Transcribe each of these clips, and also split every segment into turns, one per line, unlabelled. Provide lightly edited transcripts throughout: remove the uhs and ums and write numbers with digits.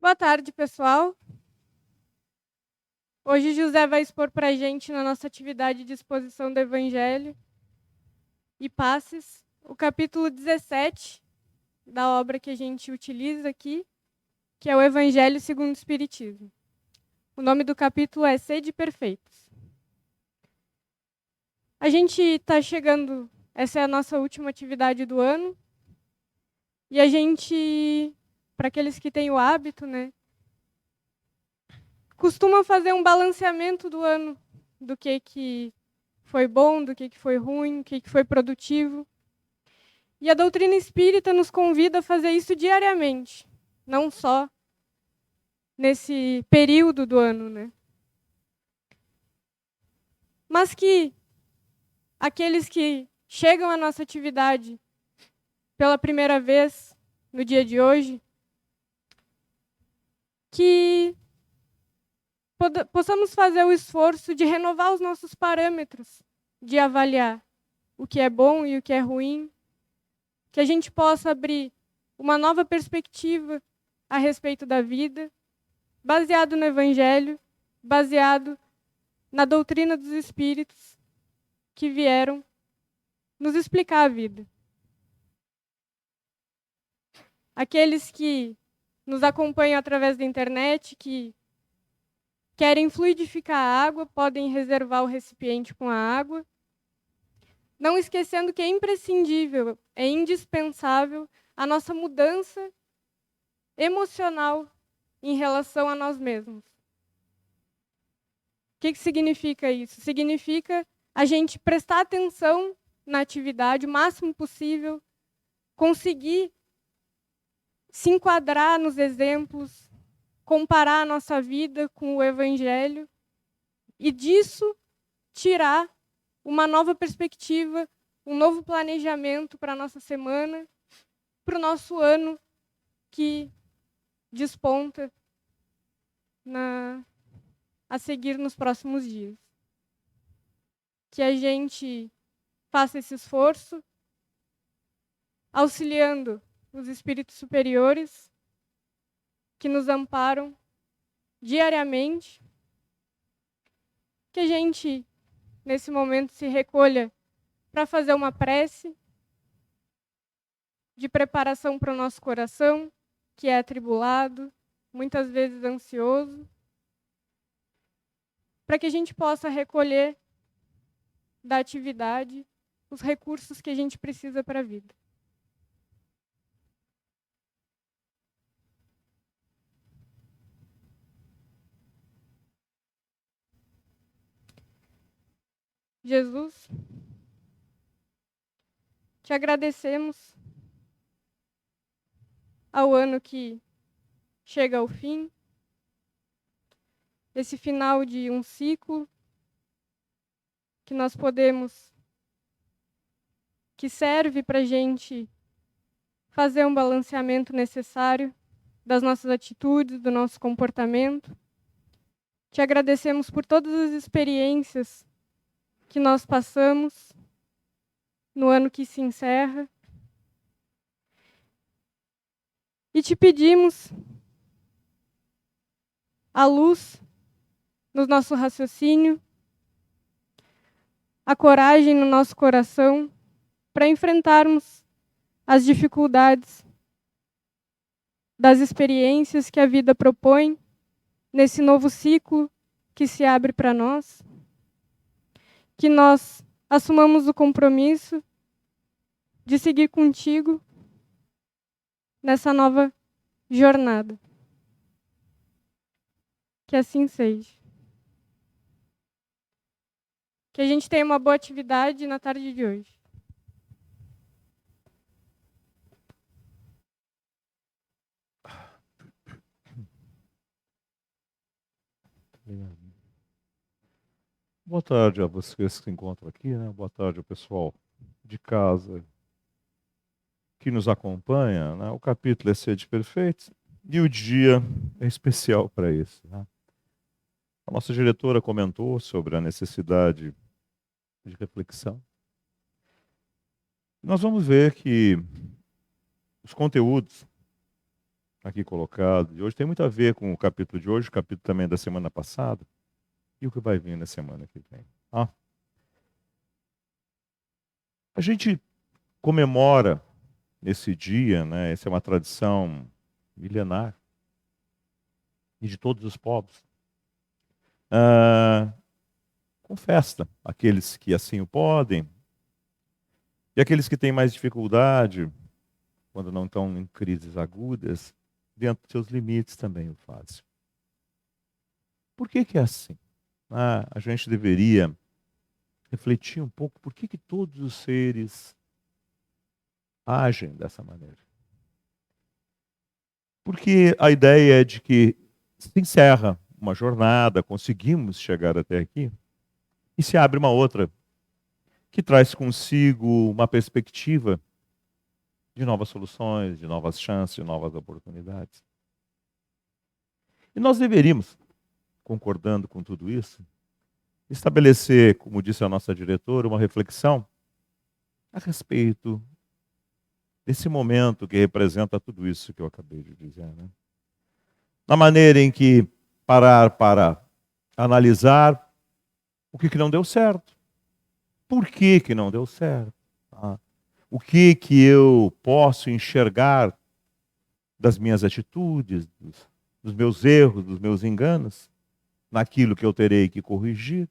Boa tarde, pessoal. Hoje José vai expor para a gente, na nossa atividade de exposição do Evangelho e Passes, o capítulo 17 da obra que a gente utiliza aqui, que é o Evangelho segundo o Espiritismo. O nome do capítulo é Sede Perfeitos. A gente está chegando, essa é a nossa última atividade do ano, e a gente, para aqueles que têm o hábito, né, costuma fazer um balanceamento do ano, do que foi bom, do que foi ruim, o que foi produtivo. E a doutrina espírita nos convida a fazer isso diariamente, não só nesse período do ano, né? Mas que aqueles que chegam à nossa atividade pela primeira vez no dia de hoje, que possamos fazer o esforço de renovar os nossos parâmetros, de avaliar o que é bom e o que é ruim, que a gente possa abrir uma nova perspectiva a respeito da vida, baseado no Evangelho, baseado na doutrina dos Espíritos que vieram nos explicar a vida. Aqueles que nos acompanham através da internet, que querem fluidificar a água, podem reservar o recipiente com a água, não esquecendo que é imprescindível, é indispensável a nossa mudança emocional em relação a nós mesmos. O que significa isso? Significa a gente prestar atenção na atividade o máximo possível, conseguir se enquadrar nos exemplos, comparar a nossa vida com o Evangelho e disso tirar uma nova perspectiva, um novo planejamento para a nossa semana, para o nosso ano que desponta a seguir nos próximos dias. Que a gente faça esse esforço, auxiliando os espíritos superiores que nos amparam diariamente, que a gente, nesse momento, se recolha para fazer uma prece de preparação para o nosso coração, que é atribulado, muitas vezes ansioso, para que a gente possa recolher da atividade os recursos que a gente precisa para a vida. Jesus, te agradecemos ao ano que chega ao fim, esse final de um ciclo que nós podemos, que serve para a gente fazer um balanceamento necessário das nossas atitudes, do nosso comportamento. Te agradecemos por todas as experiências que nós passamos no ano que se encerra. E te pedimos a luz no nosso raciocínio, a coragem no nosso coração para enfrentarmos as dificuldades das experiências que a vida propõe nesse novo ciclo que se abre para nós. Que nós assumamos o compromisso de seguir contigo nessa nova jornada. Que assim seja. Que a gente tenha uma boa atividade na tarde de hoje.
Boa tarde a vocês que se encontram aqui, né? Boa tarde ao pessoal de casa que nos acompanha, né? O capítulo é Sede Perfeitos e o dia é especial para isso, né? A nossa diretora comentou sobre a necessidade de reflexão. Nós vamos ver que os conteúdos aqui colocado, e hoje tem muito a ver com o capítulo de hoje, o capítulo também da semana passada, e o que vai vir na semana que vem. A gente comemora esse dia, né? Essa é uma tradição milenar e de todos os povos. Com festa, aqueles que assim o podem, e aqueles que têm mais dificuldade, quando não estão em crises agudas, dentro dos seus limites também o fazem. Por que que é assim? A gente deveria refletir um pouco por que que todos os seres agem dessa maneira. Porque a ideia é de que se encerra uma jornada, conseguimos chegar até aqui, e se abre uma outra, que traz consigo uma perspectiva de novas soluções, de novas chances, de novas oportunidades. E nós deveríamos, concordando com tudo isso, estabelecer, como disse a nossa diretora, uma reflexão a respeito desse momento que representa tudo isso que eu acabei de dizer, né? Na maneira em que parar para analisar o que não deu certo. Por que que não deu certo? O que que eu posso enxergar das minhas atitudes, dos meus erros, dos meus enganos, naquilo que eu terei que corrigir.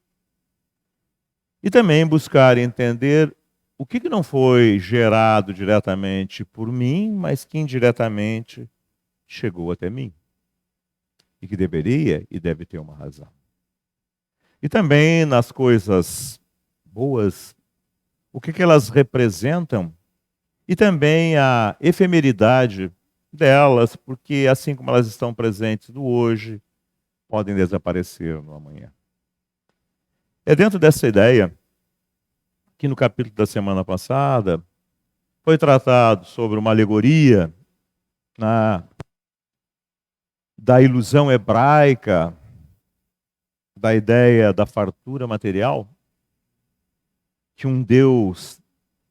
E também buscar entender o que que não foi gerado diretamente por mim, mas que indiretamente chegou até mim. E que deveria e deve ter uma razão. E também nas coisas boas, o que que elas representam e também a efemeridade delas, porque assim como elas estão presentes no hoje, podem desaparecer no amanhã. É dentro dessa ideia que no capítulo da semana passada foi tratado sobre uma alegoria da ilusão hebraica, da ideia da fartura material, que um Deus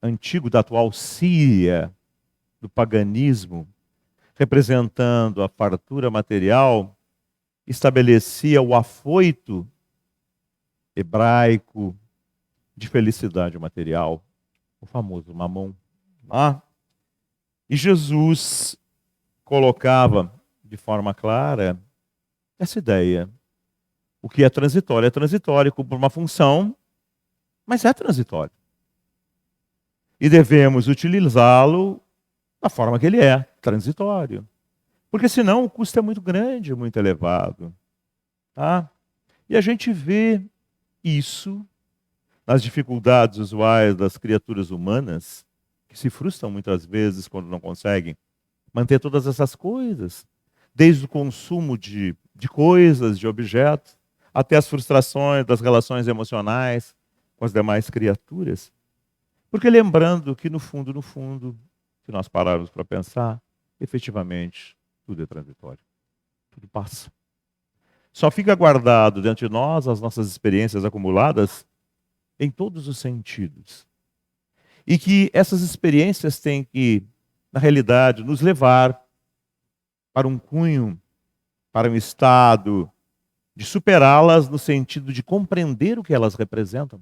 antigo da atual Síria, do paganismo, representando a fartura material, estabelecia o afoito hebraico de felicidade material, o famoso mamon. E Jesus colocava de forma clara essa ideia. O que é transitório, cumpre uma função, mas é transitório. E devemos utilizá-lo da forma que ele é, transitório. Porque senão o custo é muito grande, muito elevado. E a gente vê isso nas dificuldades usuais das criaturas humanas, que se frustram muitas vezes quando não conseguem manter todas essas coisas, desde o consumo de coisas, de objetos, até as frustrações das relações emocionais com as demais criaturas. Porque lembrando que no fundo, se nós pararmos para pensar, efetivamente, tudo é transitório. Tudo passa. Só fica guardado dentro de nós as nossas experiências acumuladas em todos os sentidos. E que essas experiências têm que, na realidade, nos levar para um cunho, para um estado de superá-las no sentido de compreender o que elas representam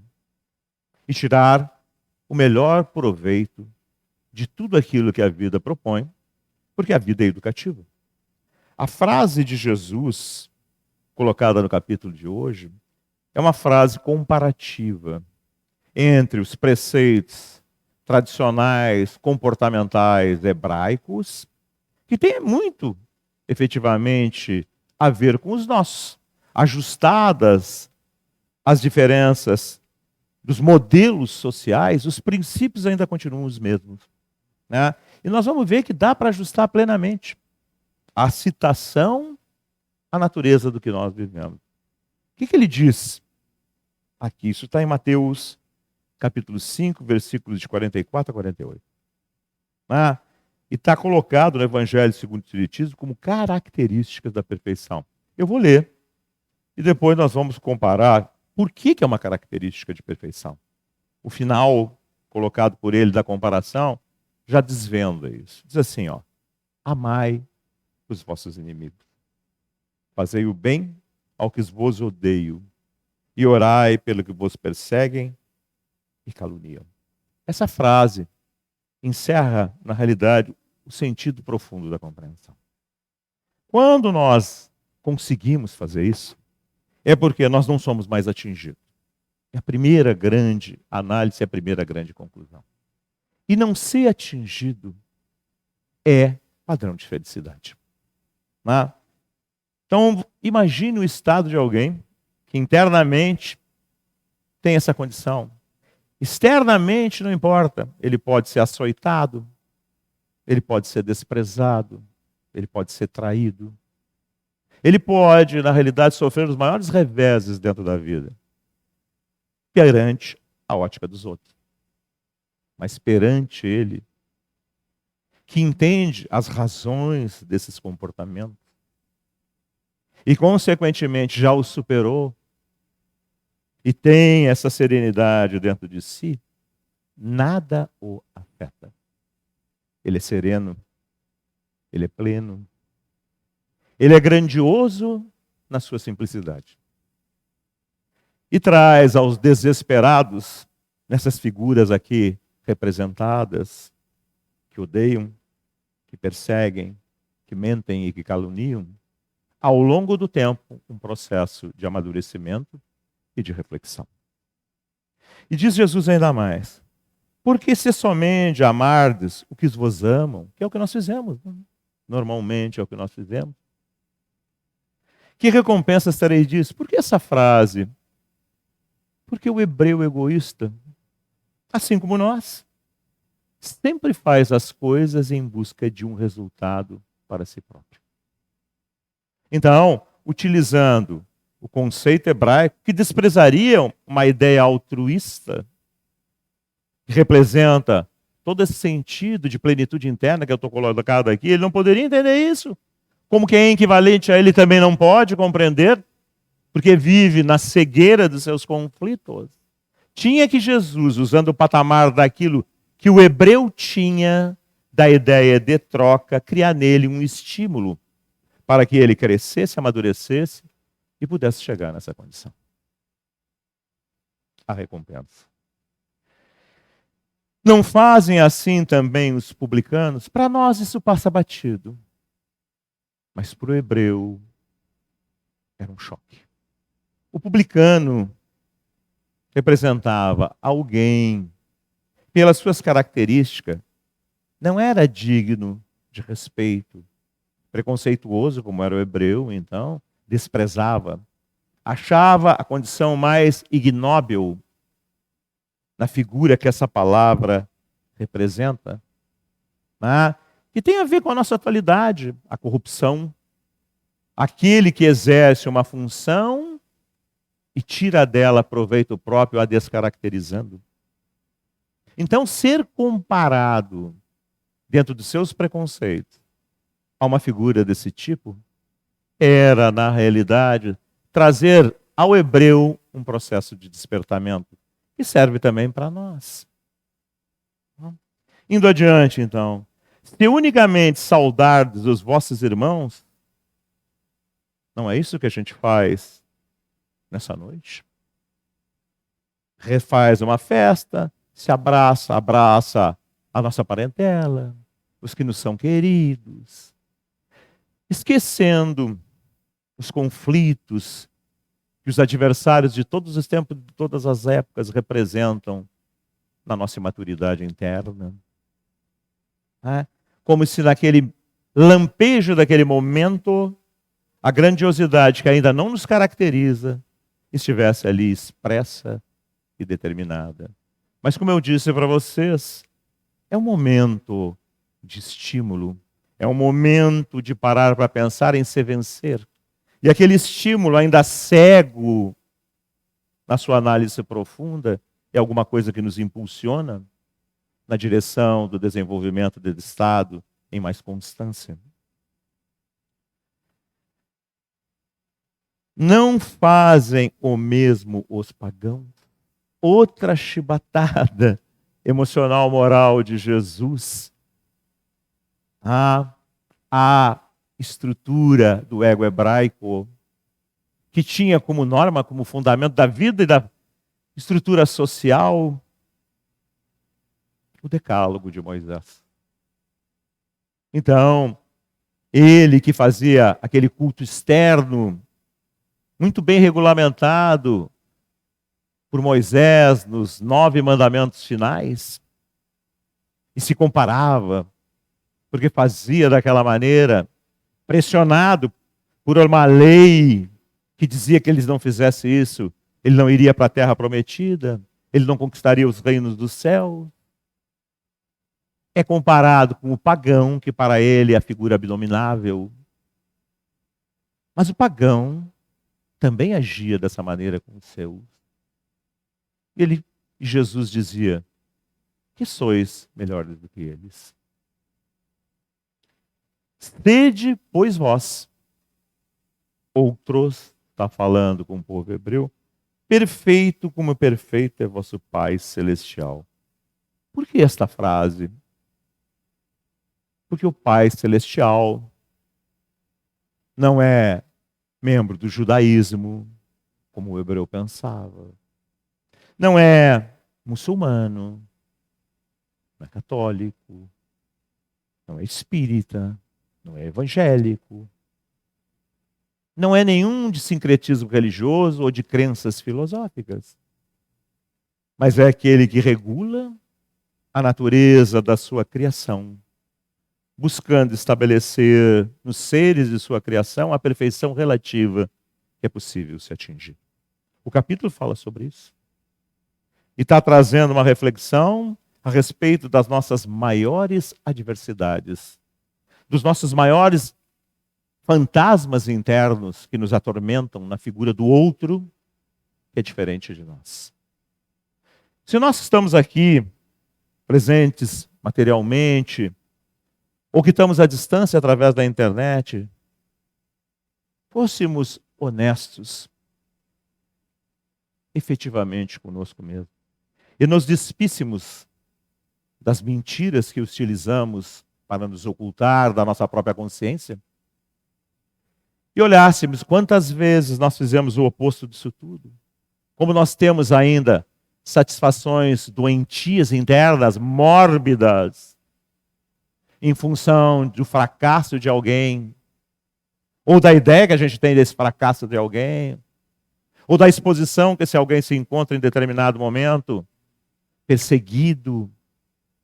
e tirar o melhor proveito de tudo aquilo que a vida propõe, porque a vida é educativa. A frase de Jesus, colocada no capítulo de hoje, é uma frase comparativa entre os preceitos tradicionais, comportamentais hebraicos, que tem muito, efetivamente, a ver com os nossos, ajustadas às diferenças dos modelos sociais, os princípios ainda continuam os mesmos. Né? E nós vamos ver que dá para ajustar plenamente a citação à natureza do que nós vivemos. O que ele diz aqui? Isso está em Mateus capítulo 5, versículos de 44 a 48. E está colocado no Evangelho segundo o Espiritismo como características da perfeição. Eu vou ler e depois nós vamos comparar por que é uma característica de perfeição. O final colocado por ele da comparação já desvenda isso. Diz assim, amai os vossos inimigos. Fazei o bem ao que vos odeio, e orai pelo que vos perseguem e caluniam. Essa frase encerra, na realidade, o sentido profundo da compreensão. Quando nós conseguimos fazer isso, é porque nós não somos mais atingidos. É a primeira grande análise, a primeira grande conclusão. E não ser atingido é padrão de felicidade. Né? Então, imagine o estado de alguém que internamente tem essa condição. Externamente não importa. Ele pode ser açoitado, ele pode ser desprezado, ele pode ser traído. Ele pode, na realidade, sofrer os maiores reveses dentro da vida, perante a ótica dos outros. Mas perante ele, que entende as razões desses comportamentos, e, consequentemente, já o superou, e tem essa serenidade dentro de si, nada o afeta. Ele é sereno, ele é pleno, ele é grandioso na sua simplicidade. E traz aos desesperados, nessas figuras aqui representadas, que odeiam, que perseguem, que mentem e que caluniam, ao longo do tempo, um processo de amadurecimento e de reflexão. E diz Jesus ainda mais: porque se somente amardes o que vos amam, que é o que nós fizemos, né? Normalmente é o que nós fizemos, que recompensas tereis disso? Por que essa frase? Porque o hebreu egoísta, assim como nós, sempre faz as coisas em busca de um resultado para si próprio. Então, utilizando o conceito hebraico, que desprezariam uma ideia altruísta, que representa todo esse sentido de plenitude interna que eu estou colocando aqui, ele não poderia entender isso. Como quem é equivalente a ele também não pode compreender, porque vive na cegueira dos seus conflitos. Tinha que Jesus, usando o patamar daquilo que o hebreu tinha, da ideia de troca, criar nele um estímulo para que ele crescesse, amadurecesse e pudesse chegar nessa condição. A recompensa. Não fazem assim também os publicanos? Para nós isso passa batido. Mas para o hebreu era um choque. O publicano representava alguém, pelas suas características, não era digno de respeito. Preconceituoso, como era o hebreu, então, desprezava. Achava a condição mais ignóbil na figura que essa palavra representa, né? Que tem a ver com a nossa atualidade, a corrupção. Aquele que exerce uma função e tira dela proveito próprio, a descaracterizando. Então, ser comparado, dentro dos seus preconceitos, a uma figura desse tipo, era, na realidade, trazer ao hebreu um processo de despertamento, que serve também para nós. Indo adiante, então. Se unicamente saudardes os vossos irmãos, não é isso que a gente faz nessa noite? Refaz uma festa, se abraça a nossa parentela, os que nos são queridos, esquecendo os conflitos que os adversários de todos os tempos, de todas as épocas representam na nossa imaturidade interna. Como se naquele lampejo daquele momento, a grandiosidade que ainda não nos caracteriza estivesse ali expressa e determinada. Mas como eu disse para vocês, é um momento de estímulo, é um momento de parar para pensar em se vencer. E aquele estímulo ainda cego na sua análise profunda é alguma coisa que nos impulsiona na direção do desenvolvimento do Estado em mais constância. Não fazem o mesmo os pagãos? Outra chibatada emocional moral de Jesus. A estrutura do ego hebraico, que tinha como norma, como fundamento da vida e da estrutura social, o decálogo de Moisés. Então, ele que fazia aquele culto externo, muito bem regulamentado por Moisés nos 9 mandamentos finais, e se comparava, porque fazia daquela maneira, pressionado por uma lei que dizia que eles não fizessem isso, ele não iria para a terra prometida, ele não conquistaria os reinos do céu. É comparado com o pagão, que para ele é a figura abominável. Mas o pagão também agia dessa maneira com os seus. Jesus dizia, que sois melhores do que eles. Sede, pois vós, outros, está falando com o povo hebreu, perfeito como perfeito é vosso Pai Celestial. Por que esta frase? Porque o Pai Celestial não é membro do judaísmo, como o hebreu pensava. Não é muçulmano, não é católico, não é espírita, não é evangélico. Não é nenhum de sincretismo religioso ou de crenças filosóficas. Mas é aquele que regula a natureza da sua criação, buscando estabelecer nos seres de sua criação a perfeição relativa que é possível se atingir. O capítulo fala sobre isso. E está trazendo uma reflexão a respeito das nossas maiores adversidades, dos nossos maiores fantasmas internos que nos atormentam na figura do outro, que é diferente de nós. Se nós estamos aqui, presentes materialmente, ou que estamos à distância através da internet, fôssemos honestos, efetivamente conosco mesmo, e nos despíssemos das mentiras que utilizamos para nos ocultar da nossa própria consciência, e olhássemos quantas vezes nós fizemos o oposto disso tudo. Como nós temos ainda satisfações doentias internas, mórbidas, em função do fracasso de alguém, ou da ideia que a gente tem desse fracasso de alguém, ou da exposição que esse alguém se encontra em determinado momento, perseguido,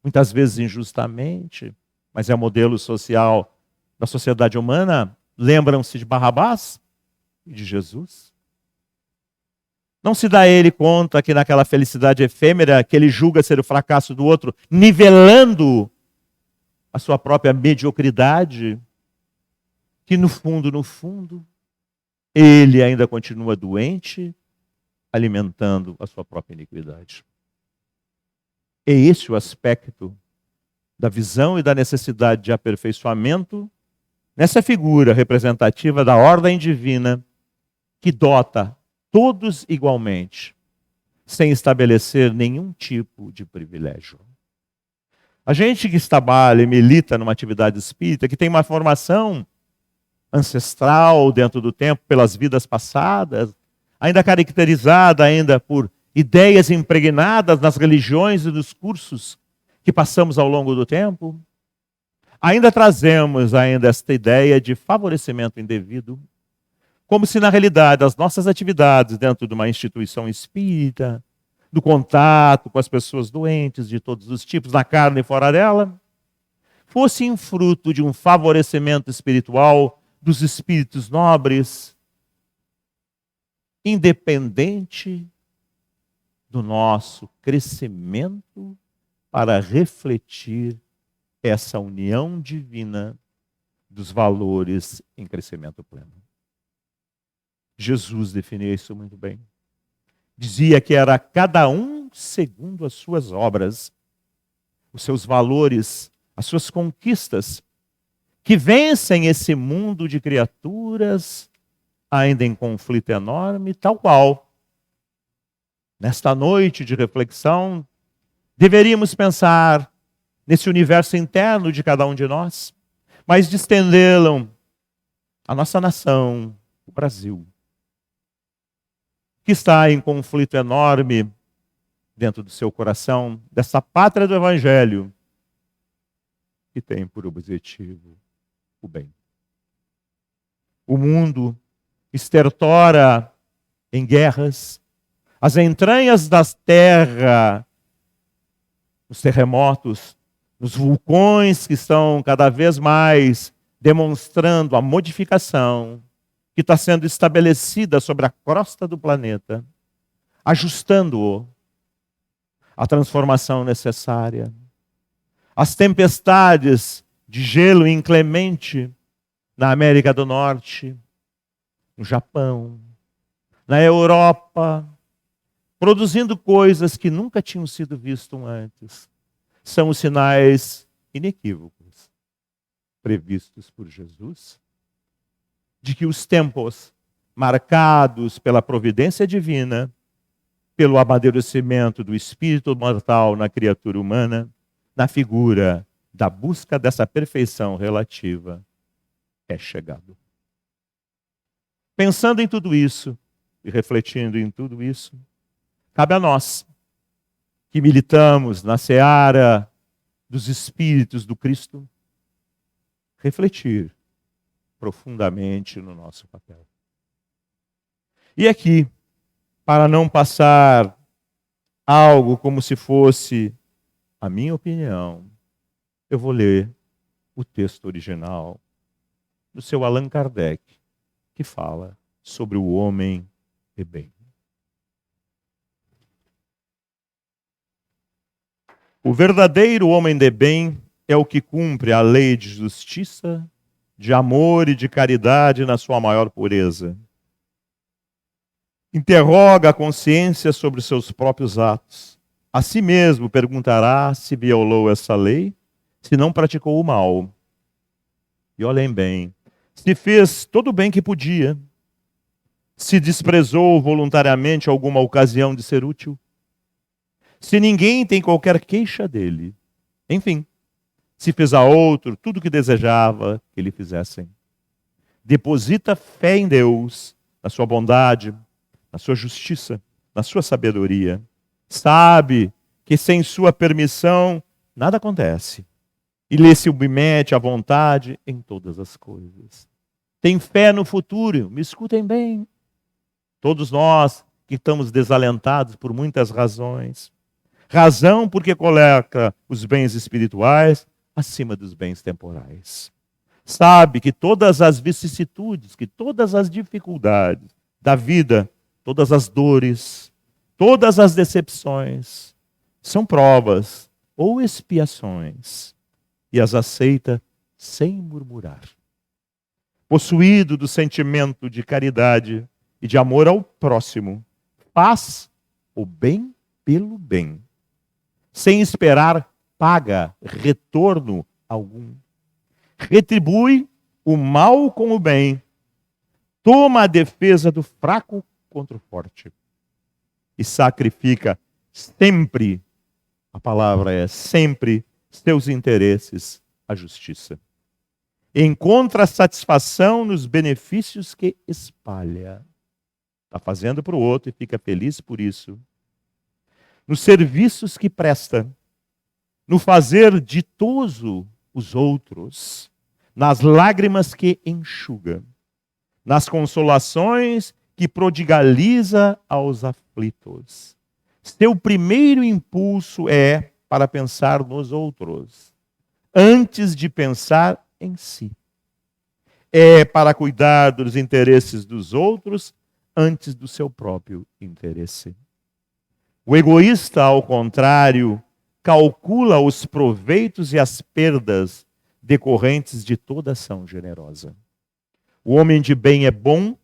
muitas vezes injustamente, mas é o modelo social da sociedade humana. Lembram-se de Barrabás e de Jesus? Não se dá a ele conta que naquela felicidade efêmera que ele julga ser o fracasso do outro, nivelando a sua própria mediocridade, que no fundo, ele ainda continua doente, alimentando a sua própria iniquidade. É esse o aspecto da visão e da necessidade de aperfeiçoamento nessa figura representativa da ordem divina que dota todos igualmente, sem estabelecer nenhum tipo de privilégio. A gente que trabalha e milita numa atividade espírita, que tem uma formação ancestral dentro do tempo, pelas vidas passadas, ainda caracterizada ainda por ideias impregnadas nas religiões e nos cursos que passamos ao longo do tempo, ainda trazemos esta ideia de favorecimento indevido, como se na realidade as nossas atividades dentro de uma instituição espírita, do contato com as pessoas doentes de todos os tipos, na carne e fora dela, fossem fruto de um favorecimento espiritual dos espíritos nobres, independente do nosso crescimento para refletir essa união divina dos valores em crescimento pleno. Jesus definia isso muito bem. Dizia que era cada um segundo as suas obras, os seus valores, as suas conquistas, que vencem esse mundo de criaturas ainda em conflito enorme, tal qual. Nesta noite de reflexão, deveríamos pensar nesse universo interno de cada um de nós, mas de estendê-lo a nossa nação, o Brasil, que está em conflito enorme dentro do seu coração, dessa pátria do Evangelho, que tem por objetivo o bem. O mundo estertora em guerras, as entranhas das terras, os terremotos, os vulcões que estão cada vez mais demonstrando a modificação que está sendo estabelecida sobre a crosta do planeta, ajustando-o à transformação necessária. As tempestades de gelo inclemente na América do Norte, no Japão, na Europa, produzindo coisas que nunca tinham sido vistas antes. São os sinais inequívocos previstos por Jesus de que os tempos marcados pela providência divina, pelo amadurecimento do espírito mortal na criatura humana, na figura da busca dessa perfeição relativa, é chegado. Pensando em tudo isso e refletindo em tudo isso, cabe a nós, que militamos na seara dos Espíritos do Cristo, refletir profundamente no nosso papel. E aqui, para não passar algo como se fosse a minha opinião, eu vou ler o texto original do seu Allan Kardec, que fala sobre o homem de bem. O verdadeiro homem de bem é o que cumpre a lei de justiça, de amor e de caridade na sua maior pureza. Interroga a consciência sobre seus próprios atos. A si mesmo perguntará se violou essa lei, se não praticou o mal. E olhem bem, se fez todo o bem que podia, se desprezou voluntariamente alguma ocasião de ser útil, se ninguém tem qualquer queixa dele, enfim, se fez a outro tudo o que desejava que lhe fizessem. Deposita fé em Deus, na sua bondade, na sua justiça, na sua sabedoria. Sabe que sem sua permissão nada acontece. E lhe submete à vontade em todas as coisas. Tem fé no futuro, me escutem bem. Todos nós que estamos desalentados por muitas razões. Razão porque coloca os bens espirituais acima dos bens temporais. Sabe que todas as vicissitudes, que todas as dificuldades da vida, todas as dores, todas as decepções, são provas ou expiações, e as aceita sem murmurar. Possuído do sentimento de caridade e de amor ao próximo, faz o bem pelo bem, sem esperar paga, retorno algum. Retribui o mal com o bem, toma a defesa do fraco contra o forte e sacrifica sempre, a palavra é sempre, seus interesses à justiça. Encontra satisfação nos benefícios que espalha. Está fazendo para o outro e fica feliz por isso. Nos serviços que presta, no fazer ditoso os outros, nas lágrimas que enxuga, nas consolações que prodigaliza aos aflitos. Seu primeiro impulso é para pensar nos outros, antes de pensar em si. É para cuidar dos interesses dos outros, antes do seu próprio interesse. O egoísta, ao contrário, calcula os proveitos e as perdas decorrentes de toda ação generosa. O homem de bem é bom,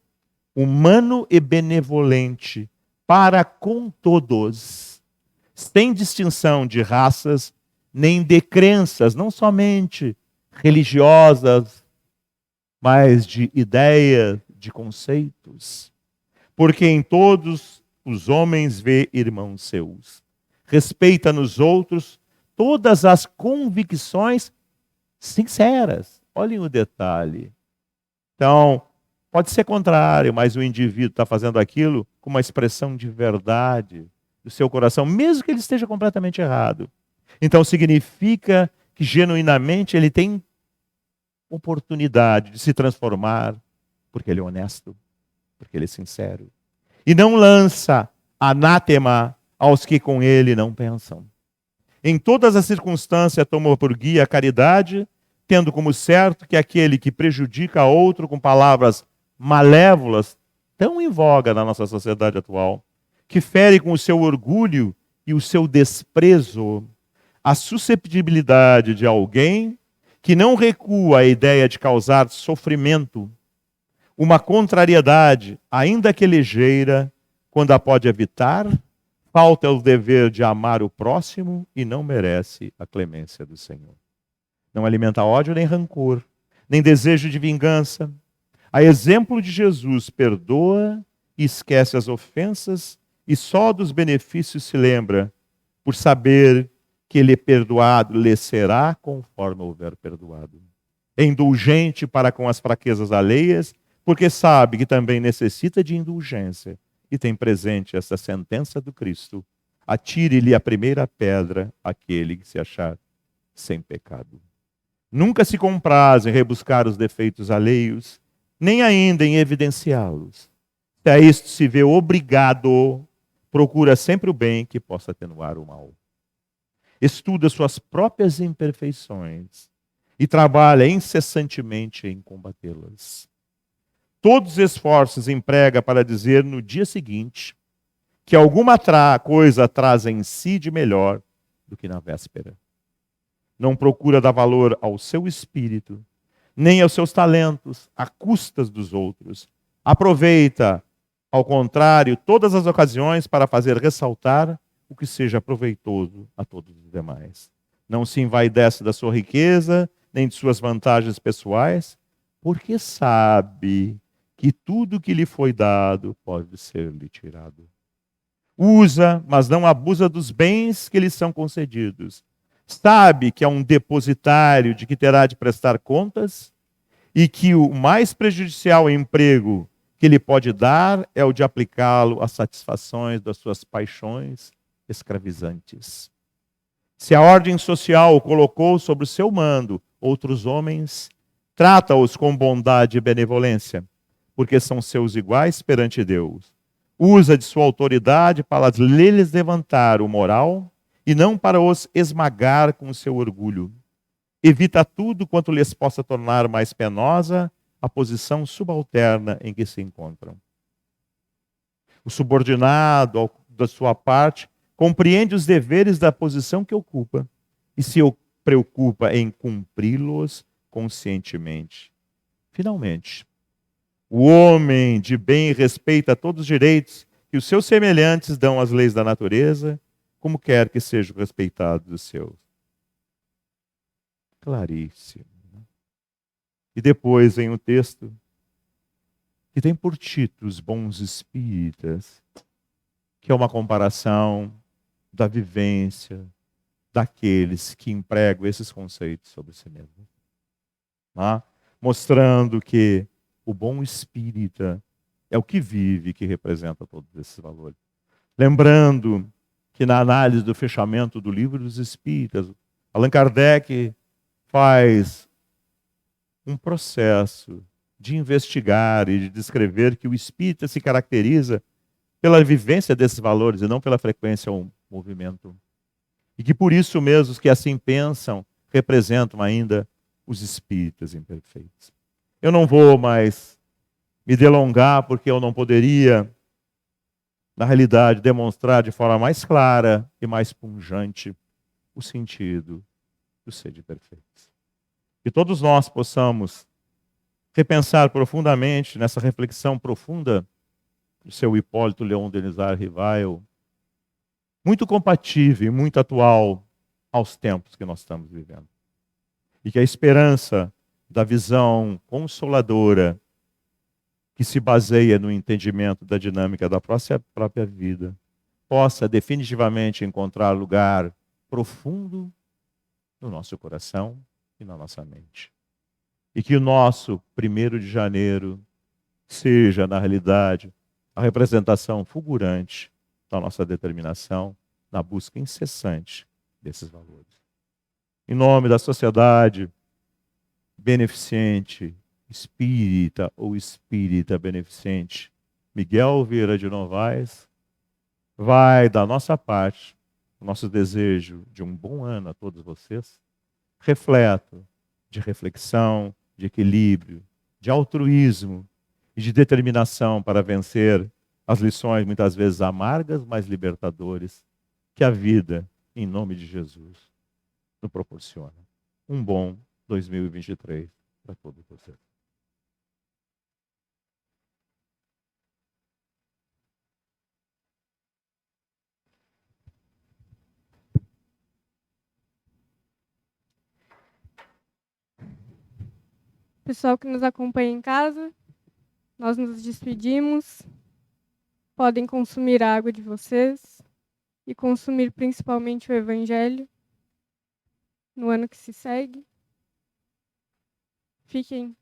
humano e benevolente para com todos, sem distinção de raças, nem de crenças, não somente religiosas, mas de ideias, de conceitos. Porque em todos os homens vê irmãos seus. Respeita nos outros todas as convicções sinceras. Olhem o detalhe. Então, pode ser contrário, mas o indivíduo está fazendo aquilo com uma expressão de verdade do seu coração, mesmo que ele esteja completamente errado. Então, significa que genuinamente ele tem oportunidade de se transformar, porque ele é honesto, porque ele é sincero. E não lança anátema aos que com ele não pensam. Em todas as circunstâncias tomou por guia a caridade, tendo como certo que aquele que prejudica a outro com palavras malévolas, tão em voga na nossa sociedade atual, que fere com o seu orgulho e o seu desprezo a susceptibilidade de alguém que não recua à ideia de causar sofrimento, uma contrariedade, ainda que ligeira, quando a pode evitar, falta o dever de amar o próximo e não merece a clemência do Senhor. Não alimenta ódio nem rancor, nem desejo de vingança. A exemplo de Jesus, perdoa e esquece as ofensas e só dos benefícios se lembra, por saber que ele é perdoado, lhe será conforme houver perdoado. É indulgente para com as fraquezas alheias, porque sabe que também necessita de indulgência e tem presente essa sentença do Cristo: atire-lhe a primeira pedra aquele que se achar sem pecado. Nunca se compraz em rebuscar os defeitos alheios, nem ainda em evidenciá-los. Se a isto se vê obrigado, procura sempre o bem que possa atenuar o mal. Estuda suas próprias imperfeições e trabalha incessantemente em combatê-las. Todos os esforços emprega para dizer no dia seguinte que alguma coisa traz em si de melhor do que na véspera. Não procura dar valor ao seu espírito, nem aos seus talentos, à custas dos outros. Aproveita, ao contrário, todas as ocasiões para fazer ressaltar o que seja proveitoso a todos os demais. Não se envaidece da sua riqueza, nem de suas vantagens pessoais, porque sabe que tudo que lhe foi dado pode ser-lhe tirado. Usa, mas não abusa dos bens que lhe são concedidos. Sabe que é um depositário de que terá de prestar contas e que o mais prejudicial emprego que lhe pode dar é o de aplicá-lo às satisfações das suas paixões escravizantes. Se a ordem social colocou sobre o seu mando outros homens, trata-os com bondade e benevolência, porque são seus iguais perante Deus. Usa de sua autoridade para lhes levantar o moral e não para os esmagar com o seu orgulho. Evita tudo quanto lhes possa tornar mais penosa a posição subalterna em que se encontram. O subordinado, da sua parte, compreende os deveres da posição que ocupa e se preocupa em cumpri-los conscientemente. Finalmente, o homem de bem respeita todos os direitos que os seus semelhantes dão às leis da natureza, como quer que sejam respeitados os seus. Claríssimo. E depois vem um texto que tem por título Os Bons Espíritas, que é uma comparação da vivência daqueles que empregam esses conceitos sobre si mesmos. Mostrando que o bom espírita é o que vive, que representa todos esses valores. Lembrando que na análise do fechamento do Livro dos Espíritas, Allan Kardec faz um processo de investigar e de descrever que o espírita se caracteriza pela vivência desses valores e não pela frequência ao movimento. E que por isso mesmo os que assim pensam representam ainda os espíritas imperfeitos. Eu não vou mais me delongar porque eu não poderia, na realidade, demonstrar de forma mais clara e mais pungente o sentido do ser de perfeitos. Que todos nós possamos repensar profundamente nessa reflexão profunda do seu Hipólito Léon Denisard Rivail, muito compatível e muito atual aos tempos que nós estamos vivendo. E que a esperança da visão consoladora que se baseia no entendimento da dinâmica da própria vida possa definitivamente encontrar lugar profundo no nosso coração e na nossa mente. E que o nosso 1º de janeiro seja, na realidade, a representação fulgurante da nossa determinação na busca incessante desses valores. Em nome da sociedade beneficente, espírita ou espírita beneficente, Miguel Vieira de Novaes, vai da nossa parte, o nosso desejo de um bom ano a todos vocês, repleto de reflexão, de equilíbrio, de altruísmo e de determinação para vencer as lições muitas vezes amargas, mas libertadoras que a vida, em nome de Jesus, nos proporciona. Um bom 2023 para todos vocês.
Pessoal que nos acompanha em casa, nós nos despedimos. Podem consumir a água de vocês e consumir principalmente o Evangelho no ano que se segue. Fiquem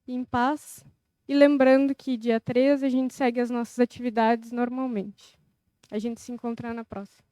em paz. E lembrando que dia 13 a gente segue as nossas atividades normalmente. A gente se encontra na próxima.